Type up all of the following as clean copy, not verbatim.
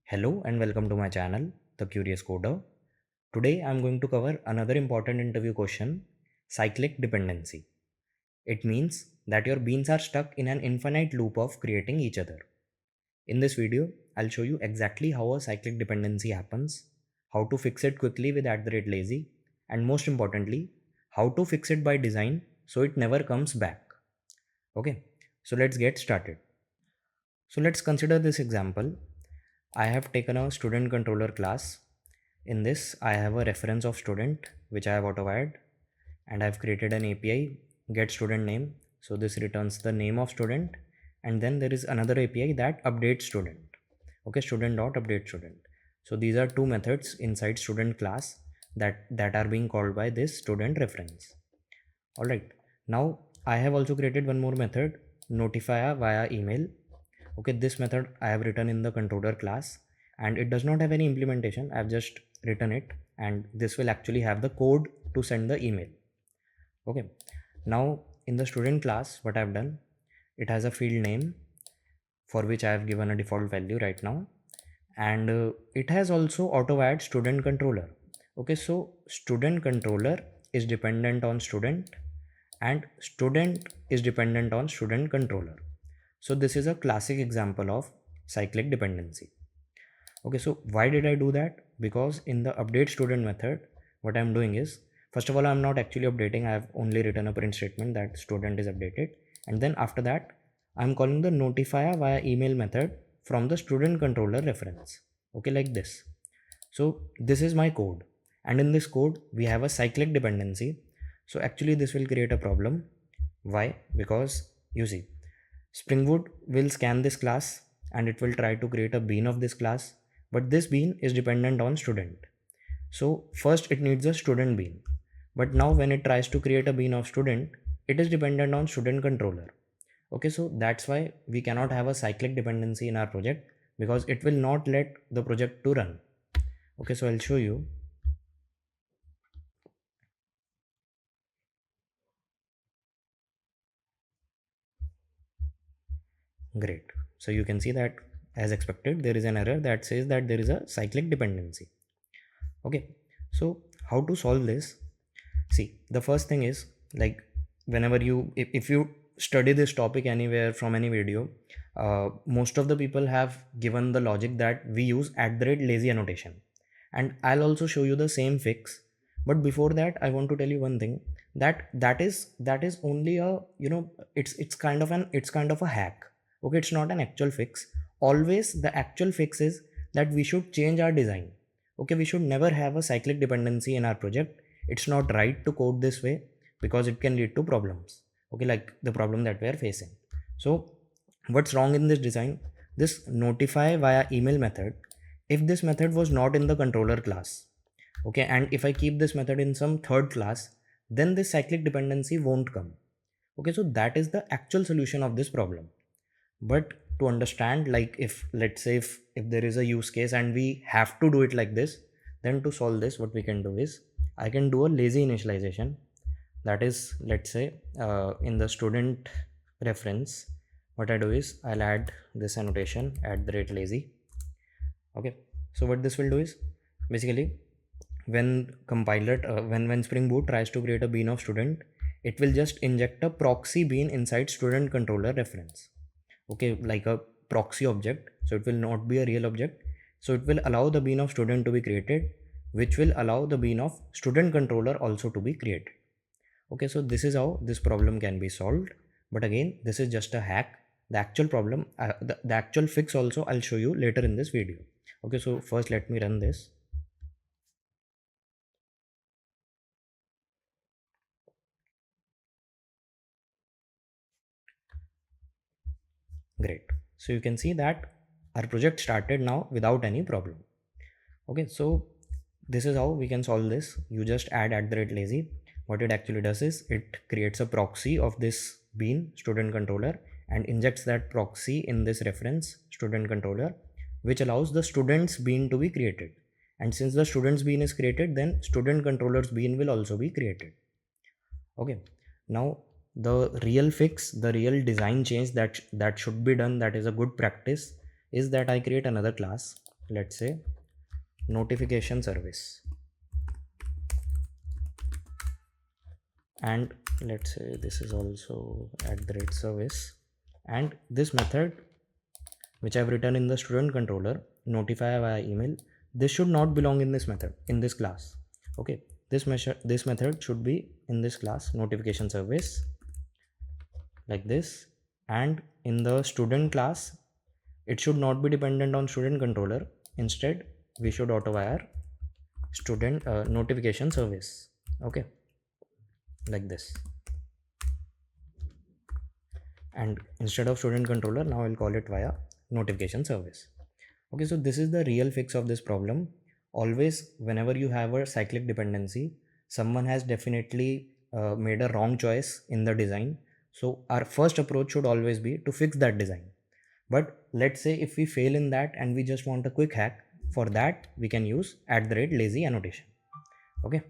Hello and welcome to my channel, The Curious Coder. Today I am going to cover another important interview question, cyclic dependency. It means that your beans are stuck in an infinite loop of creating each other. In this video, I'll show you exactly how a cyclic dependency happens, how to fix it quickly with @lazy, and most importantly, how to fix it by design so it never comes back. Okay, so let's get started. So let's consider this example. I have taken a student controller class. In this, I have a reference of student which I have auto-add, and I've created an API get student name. So this returns the name of student, and then there is another API that updates student. Okay, student.update student. So these are two methods inside student class that are being called by this student reference. All right. Now I have also created one more method, notify via email. Okay, this method I have written in the controller class, and it does not have any implementation. I've just written it, and this will actually have the code to send the email. Okay, now in the student class, what I've done, it has a field name for which I have given a default value right now, and it has also auto add student controller. Okay, so student controller is dependent on student, and student is dependent on student controller. So this is a classic example of cyclic dependency. Okay, so why did I do that? Because in the update student method, what I'm doing is, first of all, I'm not actually updating. I have only written a print statement that student is updated. And then after that, I'm calling the notify via email method from the student controller reference. Okay, like this. So this is my code. And in this code, we have a cyclic dependency. So actually this will create a problem. Why? Because you see, Spring Boot will scan this class and it will try to create a bean of this class, but this bean is dependent on student. So first it needs a student bean, but now when it tries to create a bean of student, it is dependent on student controller. Okay, so that's why we cannot have a cyclic dependency in our project, because it will not let the project to run. Okay, so I'll show you. Great. So you can see that as expected, there is an error that says that there is a cyclic dependency. Okay, so how to solve this? See, the first thing is, like, whenever if you study this topic anywhere from any video, most of the people have given the logic that we use @lazy annotation, and I'll also show you the same fix. But before that, I want to tell you one thing, that is only a, it's kind of a hack. Okay, it's not an actual fix. Always the actual fix is that we should change our design. Okay, we should never have a cyclic dependency in our project. It's not right to code this way, because it can lead to problems. Okay, like the problem that we are facing. So what's wrong in this design? This notify via email method, if this method was not in the controller class, okay, and if I keep this method in some third class, then this cyclic dependency won't come. Okay, so that is the actual solution of this problem. But to understand, like, if let's say if there is a use case and we have to do it like this, then to solve this, what we can do is, I can do a lazy initialization. That is, let's say, in the student reference, what I do is I'll add this annotation @lazy. Okay, so what this will do is, basically, when compiler when Spring Boot tries to create a bean of student, it will just inject a proxy bean inside student controller reference. Okay, like a proxy object, so it will not be a real object. So it will allow the bean of student to be created, which will allow the bean of student controller also to be created. Okay, so this is how this problem can be solved. But again, this is just a hack. The actual problem, the actual fix also, I'll show you later in this video. Okay, so first let me run this. Great. So you can see that our project started now without any problem. Okay, so this is how we can solve this. You just add @lazy. What it actually does is it creates a proxy of this bean student controller and injects that proxy in this reference student controller, which allows the student's bean to be created. And since the student's bean is created, then student controller's bean will also be created. Okay, now the real fix, the real design change that should be done, that is a good practice, is that I create another class. let's say notification service, and let's say this is also @service, and this method which I've written in the student controller, notify via email, this should not belong in this method, in this class. Okay, this method should be in this class, notification service, like this. And in the student class, it should not be dependent on student controller. Instead, we should auto wire student notification service. Okay, like this. And instead of student controller, now I'll call it via notification service. Okay, so this is the real fix of this problem. Always, whenever you have a cyclic dependency, someone has definitely made a wrong choice in the design. So our first approach should always be to fix that design. But let's say if we fail in that and we just want a quick hack, for that we can use @lazy annotation. Okay.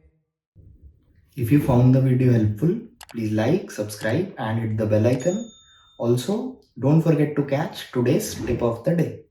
If you found the video helpful, please like, subscribe and hit the bell icon. Also, don't forget to catch today's tip of the day.